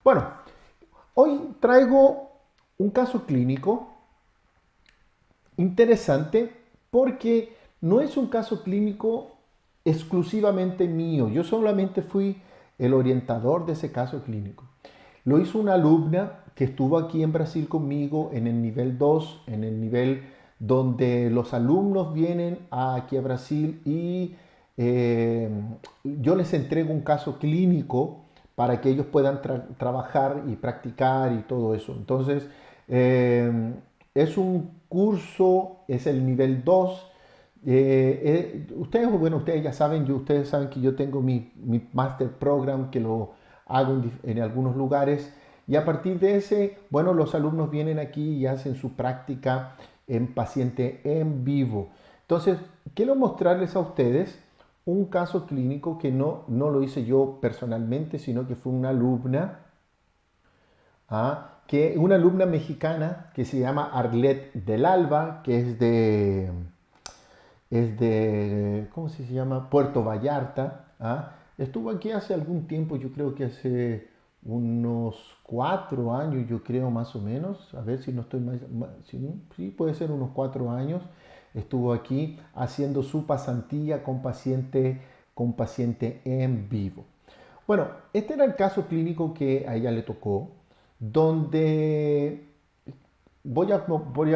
Bueno, hoy traigo un caso clínico interesante porque no es un caso clínico exclusivamente mío. Yo solamente fui el orientador de ese caso clínico. Lo hizo una alumna que estuvo aquí en Brasil conmigo en el nivel 2, en el nivel donde los alumnos vienen aquí a Brasil y eh, yo les entrego un caso clínico para que ellos puedan trabajar y practicar y todo eso. Entonces, eh, es un curso, es el nivel 2. Ustedes, bueno, ustedes ya saben, ustedes saben que yo tengo mi Master Program que lo hago en algunos lugares y a partir de ese, bueno, los alumnos vienen aquí y hacen su práctica en paciente en vivo. Entonces, quiero mostrarles a ustedes un caso clínico que no lo hice yo personalmente, sino que fue una alumna, una alumna mexicana que se llama Arlet del Alba, que es de, ¿cómo se llama? Puerto Vallarta. Estuvo aquí hace algún tiempo, yo creo que hace unos 4 años, yo creo más o menos, a ver si no estoy más sí, puede ser unos 4 años, estuvo aquí haciendo su pasantía con paciente en vivo. Bueno, este era el caso clínico que a ella le tocó, donde voy a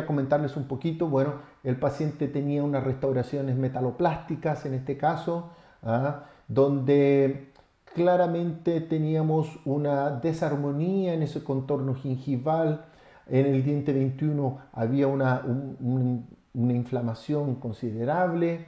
comentarles un poquito. Bueno, el paciente tenía unas restauraciones metaloplásticas en este caso, donde claramente teníamos una desarmonía en ese contorno gingival. En el diente 21 había una inflamación considerable.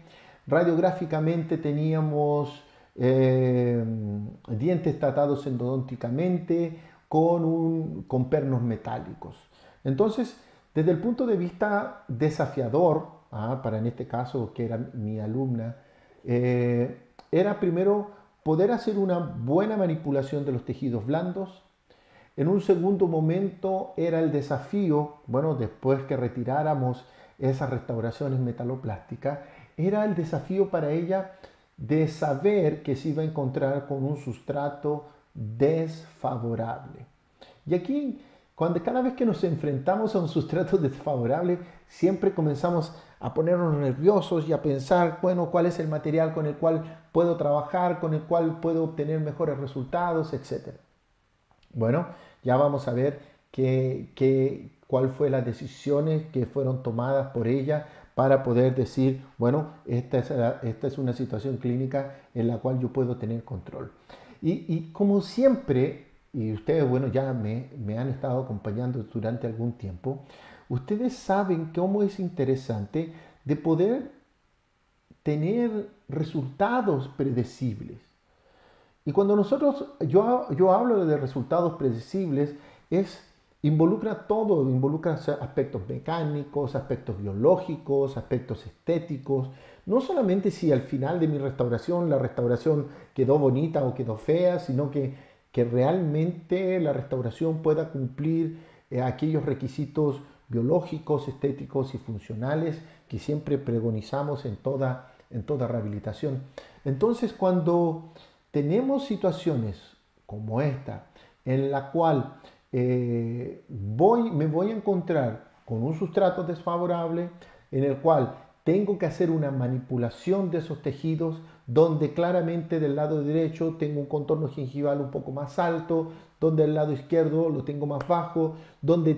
Radiográficamente teníamos dientes tratados endodónticamente con pernos metálicos. Entonces, desde el punto de vista desafiador, para en este caso que era mi alumna, era primero poder hacer una buena manipulación de los tejidos blandos. En un segundo momento era el desafío, bueno, después que retiráramos esas restauraciones metaloplásticas, era el desafío para ella de saber que se iba a encontrar con un sustrato desfavorable. Y aquí, cada vez que nos enfrentamos a un sustrato desfavorable, siempre comenzamos a ponernos nerviosos y a pensar, bueno, cuál es el material con el cual puedo trabajar, con el cual puedo obtener mejores resultados, etcétera. Bueno, ya vamos a ver cuál fue las decisiones que fueron tomadas por ella para poder decir, bueno, esta es una situación clínica en la cual yo puedo tener control. Y como siempre, y ustedes, bueno, ya me han estado acompañando durante algún tiempo, ustedes saben cómo es interesante de poder tener resultados predecibles. Y cuando yo hablo de resultados predecibles, involucra todo, involucra aspectos mecánicos, aspectos biológicos, aspectos estéticos. No solamente si al final de mi restauración la restauración quedó bonita o quedó fea, sino que realmente la restauración pueda cumplir aquellos requisitos biológicos, estéticos y funcionales que siempre pregonizamos en toda rehabilitación. Entonces, cuando tenemos situaciones como esta, en la cual me voy a encontrar con un sustrato desfavorable, en el cual tengo que hacer una manipulación de esos tejidos, donde claramente del lado derecho tengo un contorno gingival un poco más alto, donde del lado izquierdo lo tengo más bajo, donde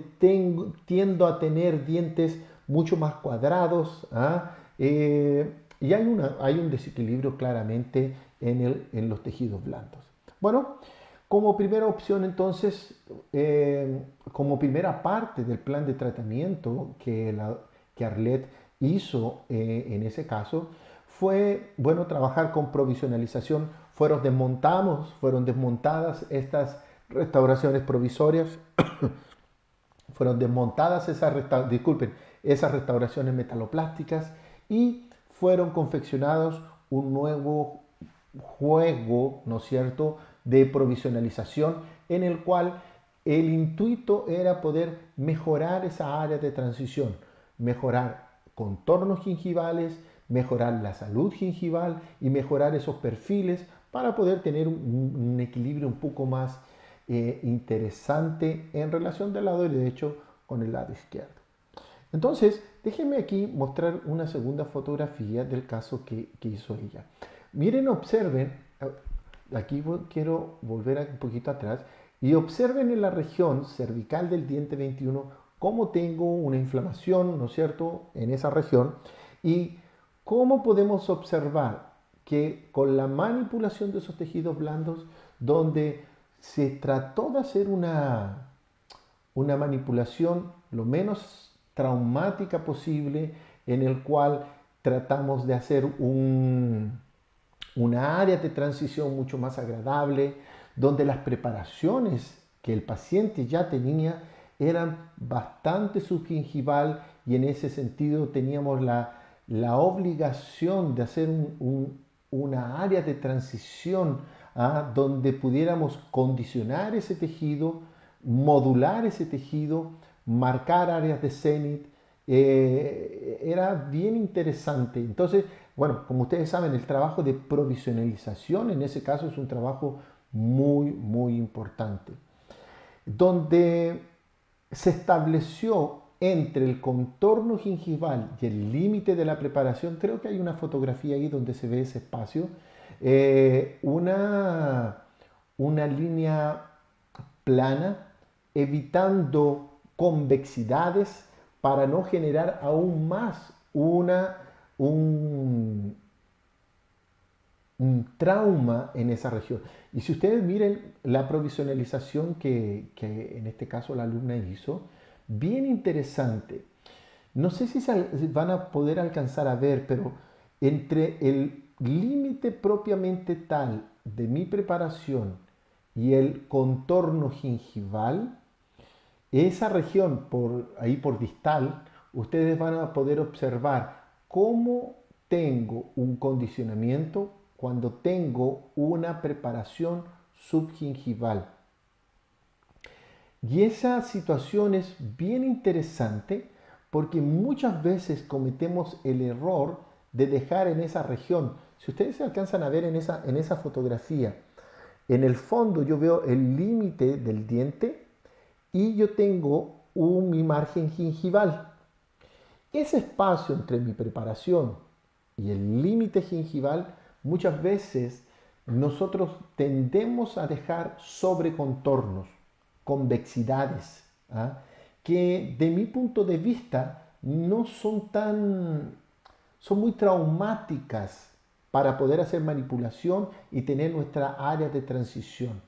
tiendo a tener dientes mucho más cuadrados. Y hay un desequilibrio claramente en los tejidos blandos. Bueno, como primera opción entonces, como primera parte del plan de tratamiento que Arlet hizo en ese caso, fue, bueno, trabajar con provisionalización. Fueron desmontadas estas restauraciones provisorias, fueron desmontadas esas restauraciones metaloplásticas y fueron confeccionados un nuevo juego, ¿no es cierto?, de provisionalización en el cual el intuito era poder mejorar esa área de transición, mejorar contornos gingivales, mejorar la salud gingival y mejorar esos perfiles para poder tener un equilibrio un poco más interesante en relación del lado derecho con el lado izquierdo. Entonces, déjenme aquí mostrar una segunda fotografía del caso que hizo ella. Miren, observen, aquí quiero volver un poquito atrás, y observen en la región cervical del diente 21 cómo tengo una inflamación, ¿no es cierto?, en esa región, y cómo podemos observar que con la manipulación de esos tejidos blandos, donde se trató de hacer una manipulación lo menos traumática posible, en el cual tratamos de hacer una área de transición mucho más agradable, donde las preparaciones que el paciente ya tenía eran bastante subgingival y en ese sentido teníamos la obligación de hacer una área de transición donde pudiéramos condicionar ese tejido, modular ese tejido, marcar áreas de cenit. Era bien interesante. Entonces, bueno, como ustedes saben, el trabajo de provisionalización en ese caso es un trabajo muy, muy importante, donde se estableció entre el contorno gingival y el límite de la preparación. Creo que hay una fotografía ahí donde se ve ese espacio, una línea plana, evitando convexidades para no generar aún más un, un trauma en esa región. Y si ustedes miren la provisionalización que en este caso la alumna hizo, bien interesante. No sé si van a poder alcanzar a ver, pero entre el límite propiamente tal de mi preparación y el contorno gingival, esa región ahí por distal, ustedes van a poder observar cómo tengo un condicionamiento cuando tengo una preparación subgingival. Y esa situación es bien interesante porque muchas veces cometemos el error de dejar en esa región. Si ustedes se alcanzan a ver en esa fotografía, en el fondo yo veo el límite del diente y yo tengo mi margen gingival. Ese espacio entre mi preparación y el límite gingival, muchas veces nosotros tendemos a dejar sobrecontornos, convexidades, que de mi punto de vista no son muy traumáticas para poder hacer manipulación y tener nuestra área de transición.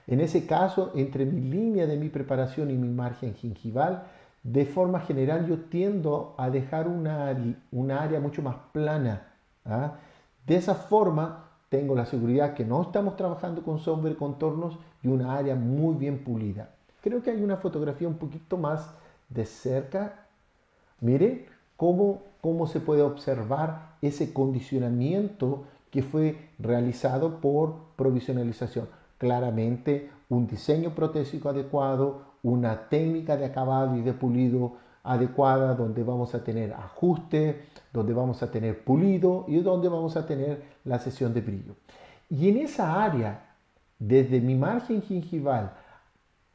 En ese caso, entre mi línea de mi preparación y mi margen gingival, de forma general yo tiendo a dejar una área mucho más plana. De esa forma tengo la seguridad que no estamos trabajando con sobrecontornos y una área muy bien pulida. Creo que hay una fotografía un poquito más de cerca. Miren cómo se puede observar ese condicionamiento que fue realizado por provisionalización. Claramente un diseño protésico adecuado, una técnica de acabado y de pulido adecuada, donde vamos a tener ajuste, donde vamos a tener pulido y donde vamos a tener la sesión de brillo. Y en esa área, desde mi margen gingival,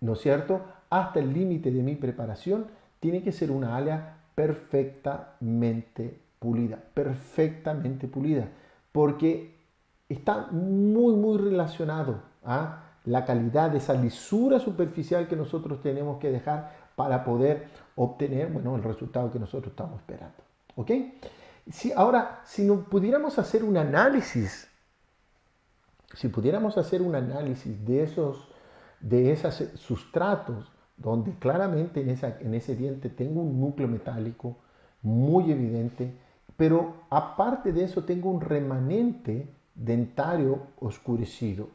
¿no es cierto?, hasta el límite de mi preparación, tiene que ser una área perfectamente pulida, porque está muy, muy relacionado a la calidad de esa lisura superficial que nosotros tenemos que dejar para poder obtener, bueno, el resultado que nosotros estamos esperando. ¿Ok? Ahora, si no pudiéramos hacer un análisis, de esos sustratos, donde claramente en ese diente tengo un núcleo metálico muy evidente, pero aparte de eso tengo un remanente dentario oscurecido.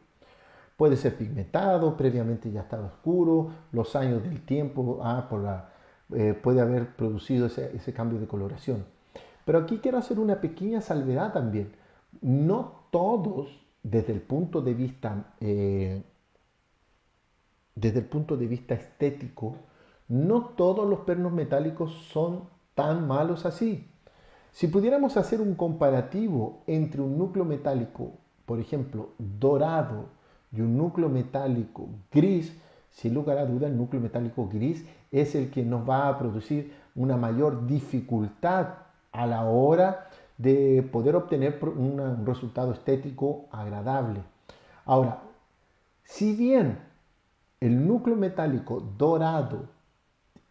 Puede ser pigmentado, previamente ya estaba oscuro, los años del tiempo puede haber producido ese cambio de coloración. Pero aquí quiero hacer una pequeña salvedad también. No todos, desde el punto de vista estético, no todos los pernos metálicos son tan malos así. Si pudiéramos hacer un comparativo entre un núcleo metálico, por ejemplo, dorado, y un núcleo metálico gris, sin lugar a duda el núcleo metálico gris es el que nos va a producir una mayor dificultad a la hora de poder obtener un resultado estético agradable. Ahora, si bien el núcleo metálico dorado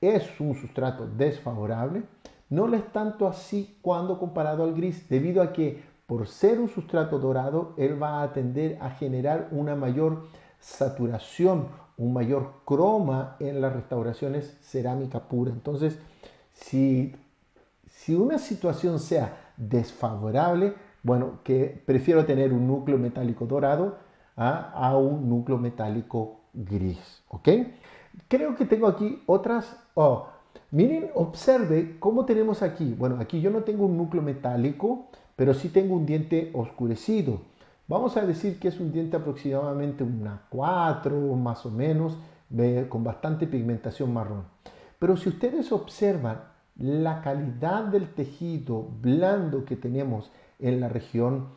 es un sustrato desfavorable, no lo es tanto así cuando comparado al gris, debido a que por ser un sustrato dorado, él va a tender a generar una mayor saturación, un mayor croma en las restauraciones cerámica pura. Entonces, si una situación sea desfavorable, bueno, que prefiero tener un núcleo metálico dorado a un núcleo metálico gris, ¿ok? Creo que tengo aquí otras. Oh, miren, observe cómo tenemos aquí. Bueno, aquí yo no tengo un núcleo metálico, pero sí tengo un diente oscurecido. Vamos a decir que es un diente aproximadamente una 4 más o menos, con bastante pigmentación marrón. Pero si ustedes observan la calidad del tejido blando que tenemos en la región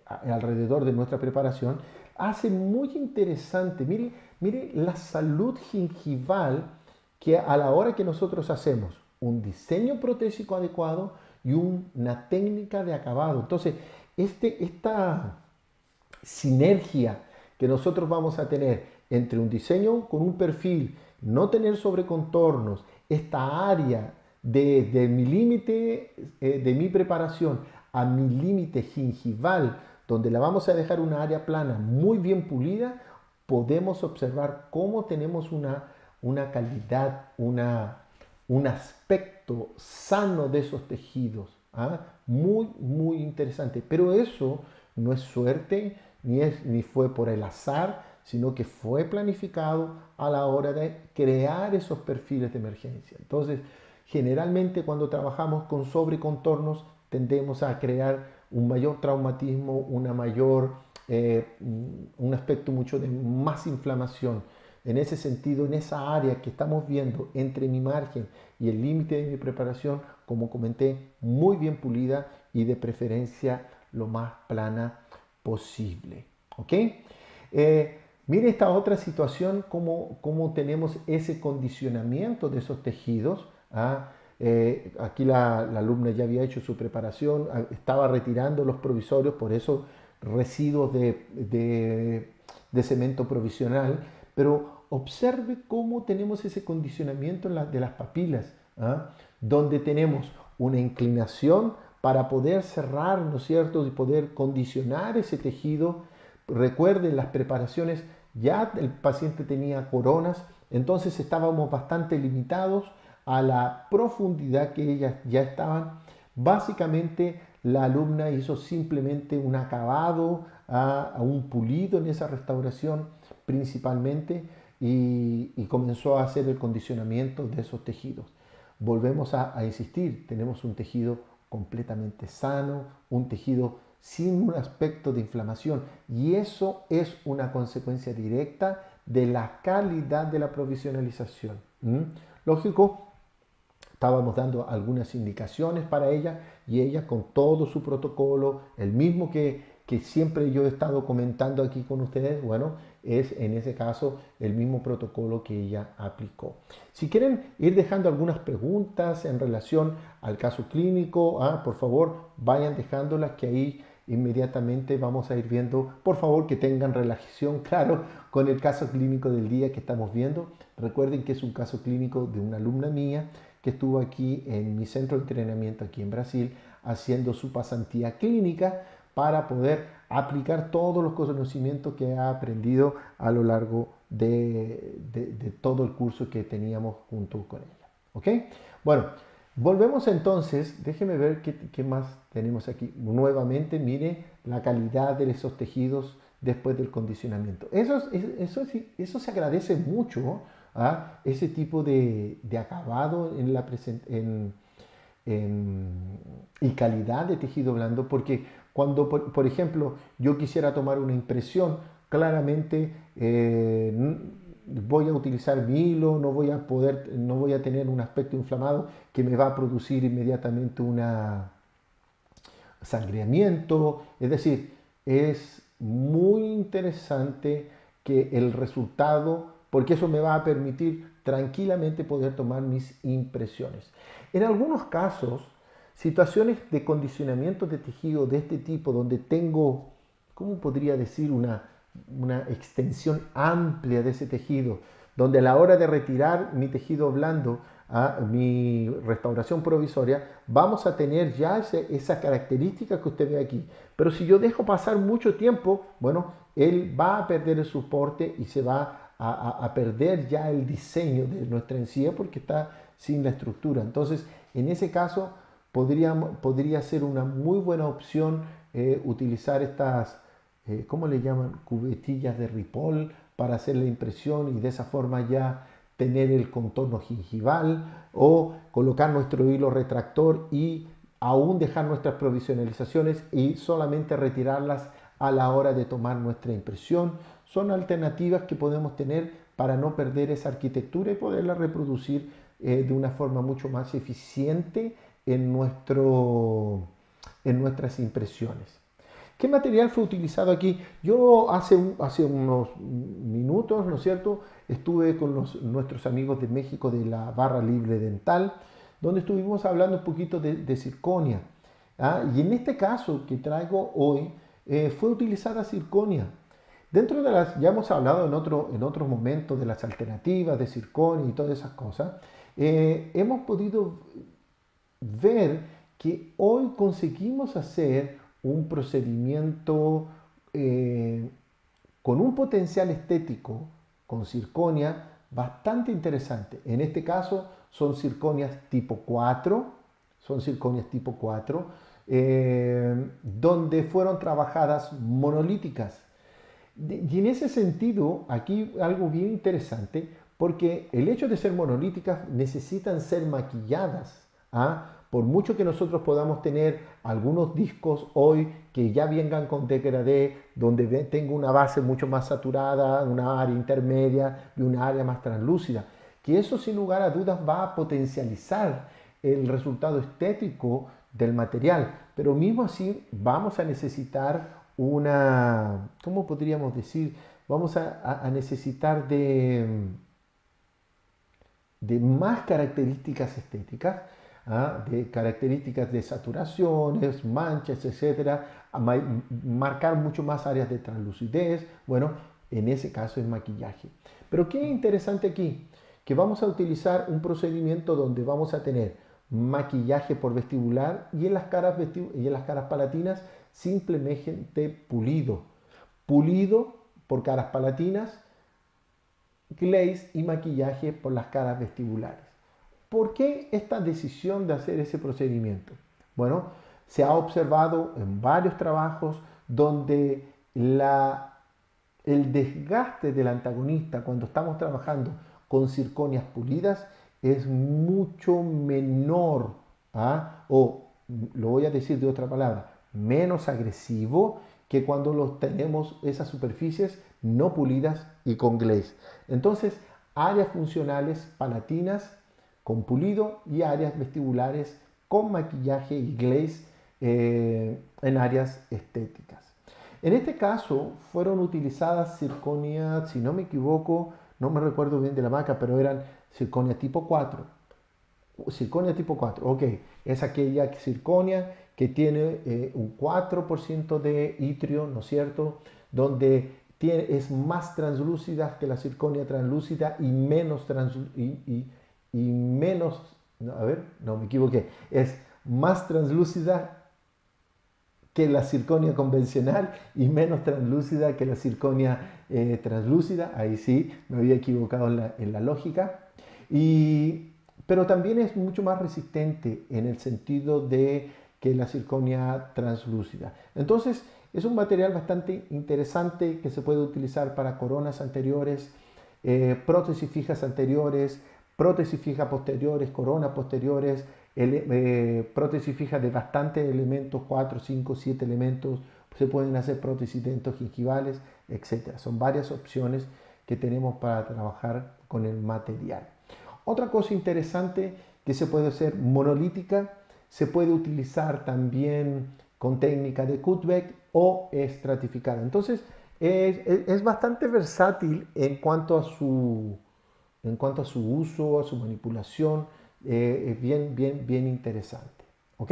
alrededor de nuestra preparación, hace muy interesante. Mire, mire la salud gingival que a la hora que nosotros hacemos un diseño protésico adecuado y una técnica de acabado. Entonces, esta sinergia que nosotros vamos a tener entre un diseño con un perfil, no tener sobrecontornos, esta área de mi límite, de mi preparación a mi límite gingival, donde la vamos a dejar una área plana muy bien pulida, podemos observar cómo tenemos una calidad, un aspecto sano de esos tejidos. ¿Ah? Muy, muy interesante. Pero eso no es suerte, ni fue por el azar, sino que fue planificado a la hora de crear esos perfiles de emergencia. Entonces, generalmente cuando trabajamos con sobrecontornos, tendemos a crear un mayor traumatismo, un aspecto mucho de más inflamación. En ese sentido, en esa área que estamos viendo entre mi margen y el límite de mi preparación, como comenté, muy bien pulida y de preferencia lo más plana posible. ¿Ok? Mire esta otra situación, cómo tenemos ese condicionamiento de esos tejidos. ¿Ah? Aquí la alumna ya había hecho su preparación, estaba retirando los provisorios, por eso residuos de cemento provisional, pero observe cómo tenemos ese condicionamiento de las papilas, ¿ah? Donde tenemos una inclinación para poder cerrar, ¿no es cierto?, y poder condicionar ese tejido. Recuerden, las preparaciones, ya el paciente tenía coronas, entonces estábamos bastante limitados a la profundidad que ellas ya estaban. Básicamente la alumna hizo simplemente un acabado, a un pulido en esa restauración principalmente, y comenzó a hacer el condicionamiento de esos tejidos. Volvemos a insistir, tenemos un tejido completamente sano, un tejido sin un aspecto de inflamación, y eso es una consecuencia directa de la calidad de la provisionalización. Lógico, estábamos dando algunas indicaciones para ella, y ella con todo su protocolo, el mismo que siempre yo he estado comentando aquí con ustedes, bueno, es en ese caso el mismo protocolo que ella aplicó. Si quieren ir dejando algunas preguntas en relación al caso clínico, por favor vayan dejándolas, que ahí inmediatamente vamos a ir viendo. Por favor, que tengan relación, claro, con el caso clínico del día que estamos viendo. Recuerden que es un caso clínico de una alumna mía que estuvo aquí en mi centro de entrenamiento aquí en Brasil haciendo su pasantía clínica para poder aplicar todos los conocimientos que ha aprendido a lo largo de todo el curso que teníamos junto con ella. ¿Ok? Bueno, volvemos entonces. Déjenme ver qué más tenemos aquí. Nuevamente, mire la calidad de esos tejidos después del condicionamiento. Eso se agradece mucho, ¿ah? Ese tipo de acabado y calidad de tejido blando, porque cuando, por ejemplo, yo quisiera tomar una impresión, claramente voy a utilizar mi hilo, no voy a tener un aspecto inflamado que me va a producir inmediatamente un sangreamiento. Es decir, es muy interesante que el resultado, porque eso me va a permitir tranquilamente poder tomar mis impresiones. En algunos casos, situaciones de condicionamiento de tejido de este tipo, donde tengo, ¿cómo podría decir? Una extensión amplia de ese tejido, donde a la hora de retirar mi tejido blando a mi restauración provisoria, vamos a tener ya esa característica que usted ve aquí. Pero si yo dejo pasar mucho tiempo, bueno, él va a perder el soporte y se va a perder ya el diseño de nuestra encía porque está sin la estructura. Entonces, en ese caso, podría ser una muy buena opción utilizar estas, ¿cómo le llaman? Cubetillas de Ripoll para hacer la impresión y de esa forma ya tener el contorno gingival, o colocar nuestro hilo retractor y aún dejar nuestras provisionalizaciones y solamente retirarlas a la hora de tomar nuestra impresión. Son alternativas que podemos tener para no perder esa arquitectura y poderla reproducir de una forma mucho más eficiente en nuestras impresiones. ¿Qué material fue utilizado aquí? Yo hace unos minutos, ¿no es cierto?, estuve con nuestros amigos de México de la Barra Libre Dental, donde estuvimos hablando un poquito de circonia. ¿Ah? Y en este caso que traigo hoy, fue utilizada circonia. Dentro de las, ya hemos hablado en otros momentos de las alternativas de circonia y todas esas cosas, hemos podido ver que hoy conseguimos hacer un procedimiento con un potencial estético, con circonia, bastante interesante. En este caso son circonias tipo 4, donde fueron trabajadas monolíticas. Y en ese sentido, aquí algo bien interesante, porque el hecho de ser monolíticas necesitan ser maquilladas. ¿Ah? Por mucho que nosotros podamos tener algunos discos hoy que ya vengan con degradé, donde tengo una base mucho más saturada, una área intermedia y una área más translúcida, que eso sin lugar a dudas va a potencializar el resultado estético del material, pero mismo así vamos a necesitar ¿cómo podríamos decir? Vamos a necesitar de más características estéticas, ¿ah? De características de saturaciones, manchas, etcétera, marcar mucho más áreas de translucidez. Bueno, en ese caso es maquillaje. Pero qué interesante aquí, que vamos a utilizar un procedimiento donde vamos a tener maquillaje por vestibular y en las caras palatinas simplemente pulido. Pulido por caras palatinas, glaze y maquillaje por las caras vestibulares. ¿Por qué esta decisión de hacer ese procedimiento? Bueno, se ha observado en varios trabajos donde el desgaste del antagonista cuando estamos trabajando con circonias pulidas es mucho menor, ¿ah? O lo voy a decir de otra palabra, menos agresivo que cuando tenemos esas superficies no pulidas y con glaze. Entonces, áreas funcionales palatinas con pulido y áreas vestibulares con maquillaje y glaze en áreas estéticas. En este caso fueron utilizadas circonias, si no me equivoco, no me recuerdo bien de la marca, pero eran circonia tipo 4. Circonia tipo 4, ok, es aquella circonia que tiene un 4% de itrio, ¿no es cierto? Donde es más translúcida que la circonia translúcida y menos, no, a ver, no me equivoqué, es más translúcida que la circonia convencional y menos translúcida que la circonia translúcida. Ahí sí, me había equivocado en la lógica. Pero también es mucho más resistente en el sentido de que la circonia translúcida. Entonces, es un material bastante interesante que se puede utilizar para coronas anteriores, prótesis fijas anteriores, prótesis fijas posteriores, coronas posteriores, prótesis fijas de bastantes elementos, 4, 5, 7 elementos. Se pueden hacer prótesis dentogingivales, etc. Son varias opciones que tenemos para trabajar con el material. Otra cosa interesante que se puede hacer monolítica, se puede utilizar también con técnica de cutback o estratificada. Entonces, es bastante versátil en cuanto a su uso, a su manipulación. Es bien interesante. ¿Ok?